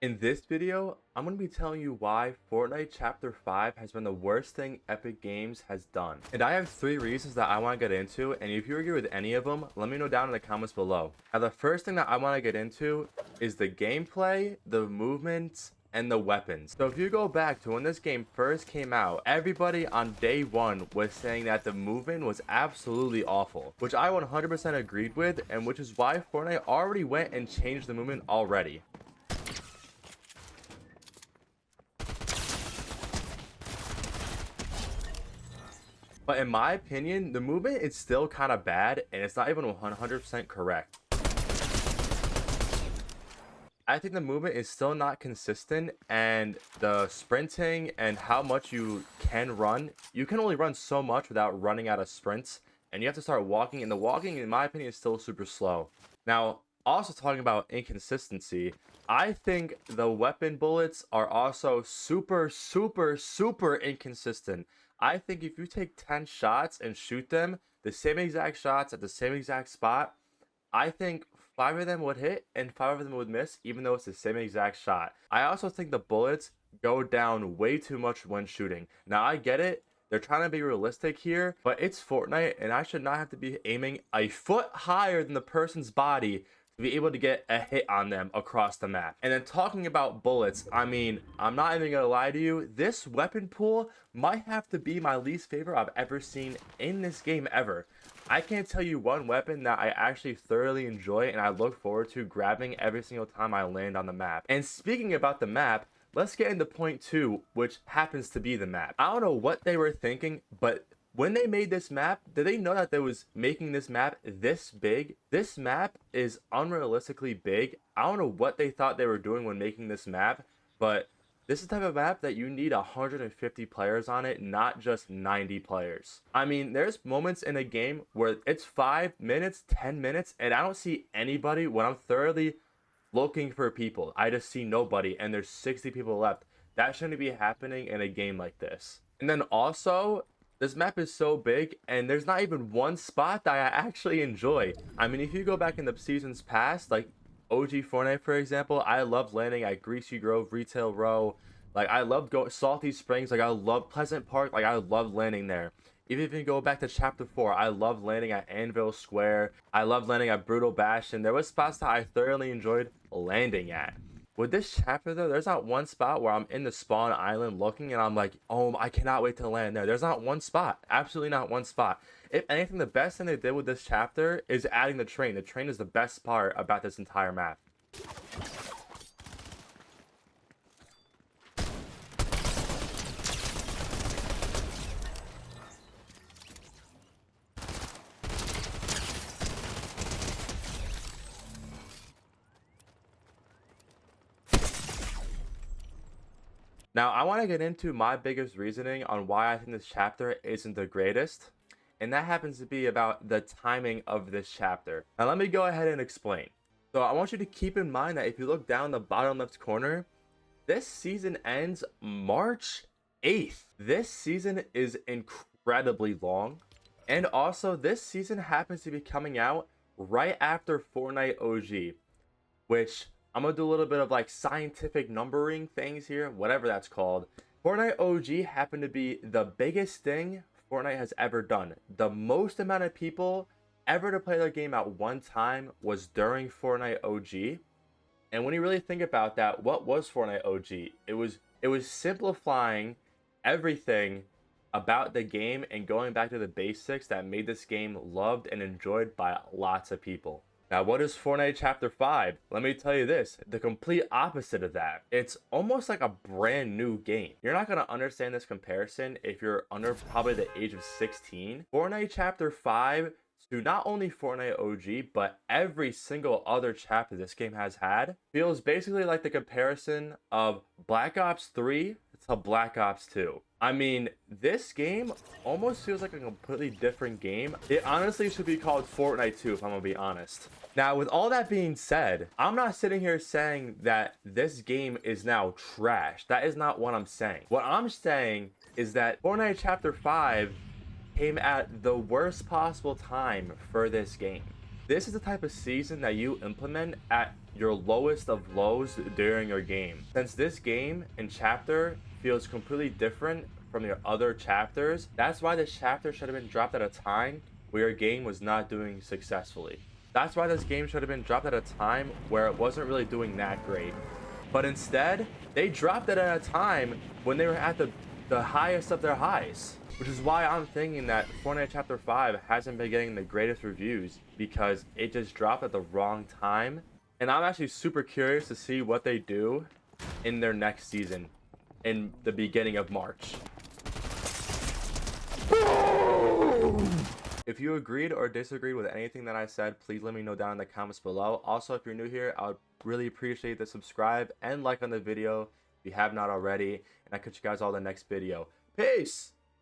In this video, I'm going to be telling you why Fortnite Chapter 5 has been the worst thing Epic Games has done. And I have 3 reasons that I want to get into, and if you agree with any of them, let me know down in the comments below. Now, the first thing that I want to get into is the gameplay, the movements, and the weapons. So if you go back to when this game first came out, everybody on day 1 was saying that the movement was absolutely awful, which I 100% agreed with, and which is why Fortnite already went and changed the movement already. But in my opinion, the movement is still kind of bad, and it's not even 100% correct. I think the movement is still not consistent, and the sprinting and how much you can run, you can only run so much without running out of sprints, and you have to start walking, and the walking, in my opinion, is still super slow. Now, also talking about inconsistency, I think the weapon bullets are also super inconsistent. I think if you take 10 shots and shoot them, the same exact shots at the same exact spot, I think 5 of them would hit and 5 of them would miss, even though it's the same exact shot. I also think the bullets go down way too much when shooting. Now, I get it. They're trying to be realistic here, but it's Fortnite, and I should not have to be aiming a foot higher than the person's body to be able to get a hit on them across the map. And then talking about bullets, I mean, I'm not even gonna lie to you, this weapon pool might have to be my least favorite I've ever seen in this game ever. I can't tell you one weapon that I actually thoroughly enjoy and I look forward to grabbing every single time I land on the map. And speaking about the map, let's get into point 2, which happens to be the map. I don't know what they were thinking, but when they made this map, did they know that they was making this map this big? This map is unrealistically big. I don't know what they thought they were doing when making this map, but this is the type of map that you need 150 players on it, not just 90 players. I mean, there's moments in a game where it's 5 minutes, 10 minutes, and I don't see anybody when I'm thoroughly looking for people. I just see nobody, and there's 60 people left. That shouldn't be happening in a game like this. And then also, this map is so big, and there's not even one spot that I actually enjoy. I mean, if you go back in the seasons past, like OG Fortnite, for example, I loved landing at Greasy Grove, Retail Row. Like, I loved going Salty Springs. Like, I love Pleasant Park. Like, I love landing there. Even if you go back to Chapter 4, I loved landing at Anvil Square. I loved landing at Brutal Bastion. There was spots that I thoroughly enjoyed landing at. With this chapter, though, there's not one spot where I'm in the spawn island looking and I'm like, oh, I cannot wait to land there. There's not one spot. Absolutely not one spot. If anything, the best thing they did with this chapter is adding the train. The train is the best part about this entire map. Now, I want to get into my biggest reasoning on why I think this chapter isn't the greatest, and that happens to be about the timing of this chapter. Now, let me go ahead and explain. So, I want you to keep in mind that if you look down the bottom left corner, this season ends March 8th. This season is incredibly long, and also this season happens to be coming out right after Fortnite OG, which I'm gonna do a little bit of like scientific numbering things here, whatever that's called. Fortnite OG happened to be the biggest thing Fortnite has ever done. The most amount of people ever to play their game at one time was during Fortnite OG. And when you really think about that, what was Fortnite OG? It was simplifying everything about the game and going back to the basics that made this game loved and enjoyed by lots of people. Now, what is Fortnite Chapter 5? Let me tell you this, the complete opposite of that. It's almost like a brand new game. You're not going to understand this comparison if you're under probably the age of 16. Fortnite Chapter 5 to not only Fortnite OG, but every single other chapter this game has had, feels basically like the comparison of Black Ops 3 to Black Ops 2. I mean, this game almost feels like a completely different game. It honestly should be called Fortnite 2, if I'm gonna be honest. Now, with all that being said, I'm not sitting here saying that this game is now trash. That is not what I'm saying. What I'm saying is that Fortnite Chapter 5 came at the worst possible time for this game. This is the type of season that you implement at your lowest of lows during your game. Since this game and chapter feels completely different from your other chapters, that's why this chapter should have been dropped at a time where your game was not doing successfully. That's why this game should have been dropped at a time where it wasn't really doing that great. But instead, they dropped it at a time when they were at the highest of their highs. Which is why I'm thinking that Fortnite Chapter 5 hasn't been getting the greatest reviews, because it just dropped at the wrong time. And I'm actually super curious to see what they do in their next season, in the beginning of March. If you agreed or disagreed with anything that I said, please let me know down in the comments below. Also, if you're new here, I would really appreciate the subscribe and like on the video if you have not already. And I'll catch you guys all in the next video. Peace!